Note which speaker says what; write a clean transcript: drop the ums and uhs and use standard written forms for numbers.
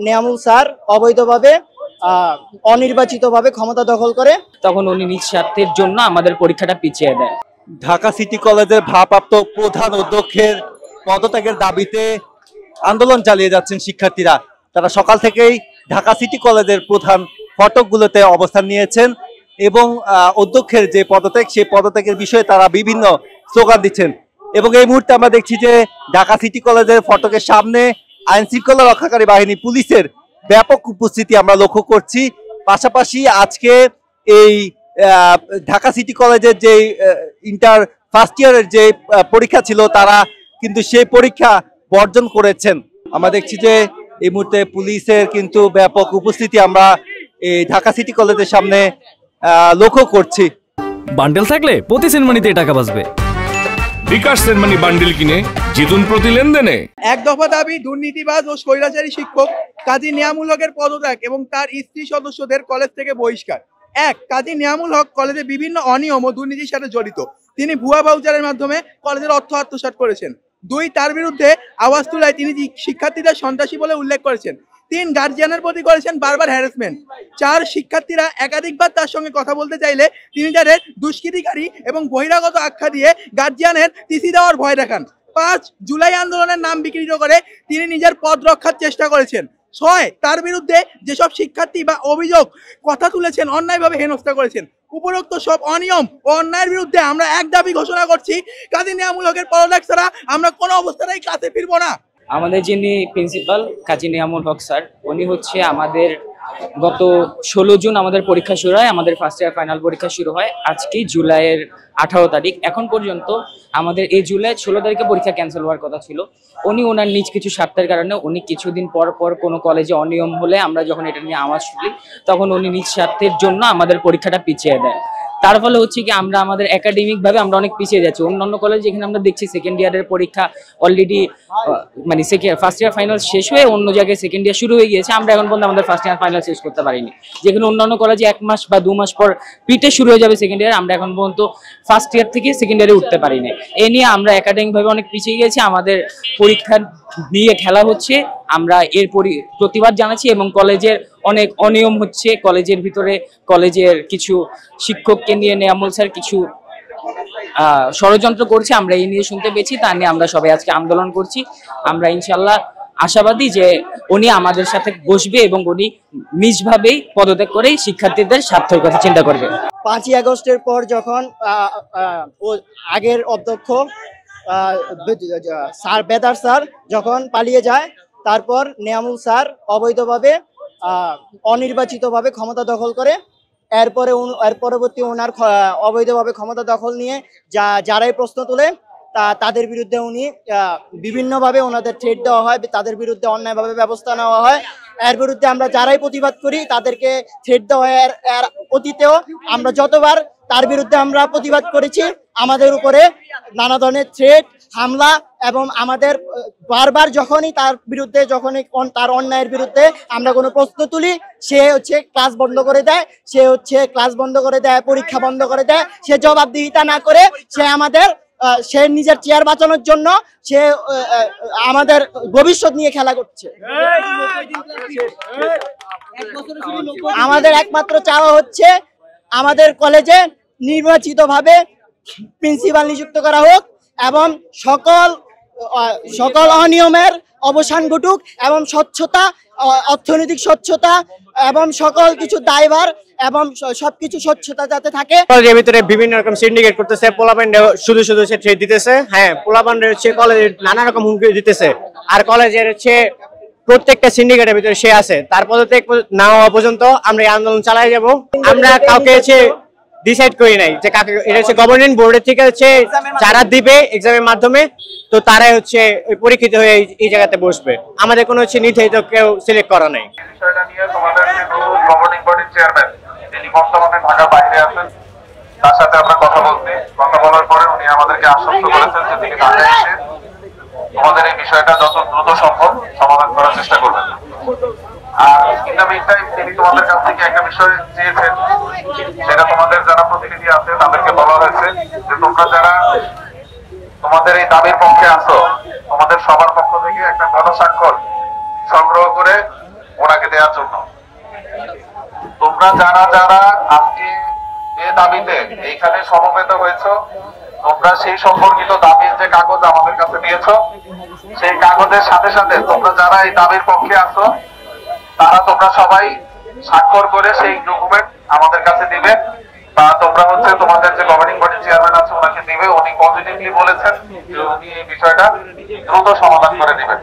Speaker 1: Neyamul sir অবৈধভাবে অনির্বাচিতভাবে ক্ষমতা দখল করে,
Speaker 2: তখন উনি নিজ স্বার্থের জন্য আমাদের পরীক্ষাটা পিছিয়ে দেয়।
Speaker 3: ঢাকা সিটি কলেজের ভারপ্রাপ্ত প্রধান অধ্যক্ষের পদত্যাগের দাবিতে আন্দোলন চালিয়ে যাচ্ছেন শিক্ষার্থীরা। তারা সকাল থেকেই ঢাকা সিটি কলেজের প্রধান ফটকগুলোতে অবস্থান নিয়েছেন এবং অধ্যক্ষের যে পদত্যাগ, সেই পদত্যাগের বিষয়ে তারা বিভিন্ন স্লোগান দিচ্ছেন। এবং এই মুহূর্তে আমরা দেখছি যে ঢাকা সিটি কলেজের ফটকের সামনে আইন শৃঙ্খলা রক্ষাকারী বাহিনী পুলিশের ব্যাপক উপস্থিতি আমরা লক্ষ্য করছি। পাশাপাশি আজকে এই ঢাকা সিটি কলেজের যে ইন্টার ফার্স্ট ইয়ারের যে পরীক্ষা ছিল, তারা কিন্তু সেই পরীক্ষা বর্জন করেছেন। আমরা দেখছি যে এই মুহূর্তে পুলিশের কিন্তু ব্যাপক উপস্থিতি আমরা এই ঢাকা সিটি কলেজের সামনে লক্ষ্য করছি।
Speaker 4: বান্ডেল থাকলে প্রতি সেনমানিতে টাকা বাঁচবে।
Speaker 5: বিকাশ সেনমানি বান্ডেল কিনে জিতুন প্রতি লেনদেনে।
Speaker 6: এক দফা দাবি দুর্নীতিবাজ ও স্বৈরাচারী শিক্ষক কাজী নিয়ামুল হকের পদত্যাগ এবং তার স্ত্রী সদস্যদের কলেজ থেকে বহিষ্কার। এক, কাজী নিয়ামুল হক কলেজে বিভিন্ন অনিয়ম ও দুর্নীতির সাথে জড়িত। তিনি ভুয়া ভাউচারের মাধ্যমে কলেজের অর্থ আত্মসাৎ করেছেন। দুই, তার বিরুদ্ধে আওয়াজ তোলায় তিনি শিক্ষার্থীদের সন্ত্রাসী বলে উল্লেখ করেছেন। তিন, গার্জিয়ানের প্রতি করেছেন বারবার হ্যারাসমেন্ট। চার, শিক্ষার্থীরা একাধিকবার তার সঙ্গে কথা বলতে চাইলে তিনি তাদের দুষ্কৃতিকারী এবং বহিরাগত আখ্যা দিয়ে গার্জিয়ানের টিসি দেওয়ার ভয় দেখান। 5, জুলাই আন্দোলনের নাম বিকৃত করে তিনি নিজের পদ রক্ষার চেষ্টা করেছেন। 6, তার বিরুদ্ধে যেসব শিক্ষার্থী বা অভিযোগ কথা তুলেছেন অন্যায়ভাবে হেনস্থা করেছেন। উপরোক্ত সব অনিয়ম ও অন্যায়ের বিরুদ্ধে আমরা এক দাবি ঘোষণা করছি, কাজী নিয়ামুল হকের পদত্যাগ ছাড়া আমরা কোনো অবস্থাতেই ক্লাসে ফিরবো না।
Speaker 2: আমাদের যিনি প্রিন্সিপাল কাজী নিয়ামুল হক স্যার, উনি হচ্ছে আমাদের গত 16 জুন আমাদের পরীক্ষা শুরু হয়, আমাদের ফার্স্ট ইয়ার ফাইনাল পরীক্ষা শুরু হয় আজকে জুলাইয়ের 18 তারিখ। এখন পর্যন্ত আমাদের এই জুলাই 16 তারিখে পরীক্ষা ক্যান্সেল হওয়ার কথা ছিল। উনি ওনার নিজ কিছু স্বার্থের কারণে উনি কিছুদিন পর পর কোনো কলেজে অনিয়ম হলে আমরা যখন এটা নিয়ে আওয়াজ তুলি, তখন উনি নিজ স্বার্থের জন্য আমাদের পরীক্ষাটা পিছিয়ে দেয়। তার ফলে হচ্ছে কি আমরা আমাদের একাডেমিক ভাবে আমরা অনেক পিছিয়ে যাচ্ছি। অন্যান্য কলেজ যেখানে আমরা দেখছি সেকেন্ড ইয়ারের পরীক্ষা অলরেডি মানে ফার্স্ট ইয়ার ফাইনাল শেষ হয়ে অন্য জায়গায় সেকেন্ড ইয়ার শুরু হয়ে গিয়েছে, আমরা এখন পর্যন্ত আমাদের ফার্স্ট ইয়ার ফাইনাল শেষ করতে পারিনি। যেখানে অন্যান্য কলেজে 1 মাস বা 2 মাস পর পিটে শুরু হয়ে যাবে সেকেন্ড ইয়ার, আমরা এখন পর্যন্ত ফার্স্ট ইয়ার থেকে সেকেন্ড ইয়ারে উঠতে পারিনি। এ নিয়ে আমরা একাডেমিক ভাবে অনেক পিছিয়ে গেছি। আমাদের পরীক্ষা নিয়ে খেলা হচ্ছে, আমরা এর প্রতিবাদ জানাচ্ছি এবং কলেজের অনেক অনিয়ম হচ্ছে কলেজের ভিতরে। কলেজের কিছু শিক্ষককে নিয়ে নিয়ামুল স্যার কিছু ষড়যন্ত্র করছে, আমরা এই নিয়ে শুনতে পেয়েছি। তা নিয়ে আমরা সবাই আজকে আন্দোলন করছি। আমরা ইনশাল্লাহ আশাবাদী যে উনি আমাদের সাথে বসবে এবং উনি নিজভাবেই পদত্যাগ করে শিক্ষার্থীদের স্বার্থের কথা চিন্তা করবে।
Speaker 1: 5ই আগস্টের পর যখন আগের অধ্যক্ষ স্যার বেদার স্যার যখন পালিয়ে যায়, তারপর নিয়ামুল স্যার অবৈধভাবে অনির্বাচিতভাবে ক্ষমতা দখল করে। এর পরবর্তী ওনার অবৈধভাবে ক্ষমতা দখল নিয়ে যারাই প্রশ্ন তোলে তাদের বিরুদ্ধে উনি বিভিন্নভাবে ওনাদের থ্রেট দেওয়া হয়, তাদের বিরুদ্ধে অন্যায়ভাবে ব্যবস্থা নেওয়া হয়। এর বিরুদ্ধে আমরা যারাই প্রতিবাদ করি তাদেরকে থ্রেট দেওয়া হয়। এর অতীতেও আমরা যতবার তার বিরুদ্ধে আমরা প্রতিবাদ করেছি, আমাদের উপরে নানা ধরনের থ্রেট, হামলা এবং আমাদের বারবার যখনই তার বিরুদ্ধে তার অন্যায়ের বিরুদ্ধে আমরা কোনো প্রশ্ন তুলি, সে হচ্ছে ক্লাস বন্ধ করে দেয়, পরীক্ষা বন্ধ করে দেয়। সে জবাবদিহিতা না করে সে নিজের চেয়ার বাঁচানোর জন্য সে আমাদের ভবিষ্যৎ নিয়ে খেলা করছে। আমাদের একমাত্র চাওয়া হচ্ছে আমাদের কলেজে নির্বাচিতভাবে প্রিন্সিপাল নিযুক্ত করা হোক এবং সকল অনিয়মের অবসান ঘটুক এবং স্বচ্ছতা, অর্থনৈতিক স্বচ্ছতা এবং সকল কিছু দায়ভার এবং সবকিছু স্বচ্ছতা যাতে থাকে।
Speaker 7: কলেজের ভিতরে বিভিন্ন রকম সিন্ডিকেট করতেছে, পোলাপান্ডে শুধু সে থ্রেট দিতেছে। হ্যাঁ, পোলাপান্ডে হচ্ছে কলেজের নানা রকম হুমকি দিতেছে। আর কলেজের হচ্ছে প্রত্যেকটা সিন্ডিকেটের ভিতরে সে আছে। তার পদত্যাগ না হওয়া পর্যন্ত আমরা এই আন্দোলন চালিয়ে যাব। আমরা কাউকে হচ্ছে ডিসাইড করি নাই যে কাকে, এটা হচ্ছে গভর্নমেন্ট বোর্ডের থেকে হচ্ছে যারা দিবে এক্সামের মাধ্যমে, তো তারাই হচ্ছে পরীক্ষিত হয়ে এই জায়গাতে বসবে। আমাদের কোনো হচ্ছে নির্ধারিত কেউ সিলেক্ট করা নাই।
Speaker 8: বিষয়টা নিয়ে তোমাদের যে গভর্নিং বডির চেয়ারম্যান, তিনি বর্তমানে ঢাকার বাইরে আছেন, তার সাথে আমরা কথা বলার পরে উনি আমাদেরকে আশ্বস্ত করেছেন যে তিনি ঢাকায় এসে তোমাদের এই বিষয়টা যত দ্রুত সম্ভব সমাধান করার চেষ্টা করবেন। আর ইন দ্য মিন টাইম তিনি তোমাদের কাছ থেকে একটা বিষয় চেয়েছেন, সেটা তোমাদের যারা প্রতিনিধি আছে তাদেরকে বলা হয়েছে যে তোমরা যারা তোমাদের এই দাবির পক্ষে আছো, তোমাদের সবার পক্ষ থেকে একটা গণস্বাক্ষর সংগ্রহ করে তোমরা যারা যারা আজকে যে দাবিতে এইখানে সমবেত হয়েছো, তোমরা সেই সম্পর্কিত দাবির যে কাগজ আমাদের কাছে দিয়েছো, সেই কাগজের সাথে সাথে তোমরা যারা এই দাবির পক্ষে আছো তারা তোমরা সবাই স্বাক্ষর করে সেই ডকুমেন্ট আমাদের কাছে দিবে, বা তোমরা হচ্ছে তোমাদের যে গভর্নিং বডির চেয়ারম্যান আছে ওনাকে দিবে। উনি পজিটিভলি বলেছেন যে উনি এই বিষয়টা দ্রুত সমাধান করে দিবেন।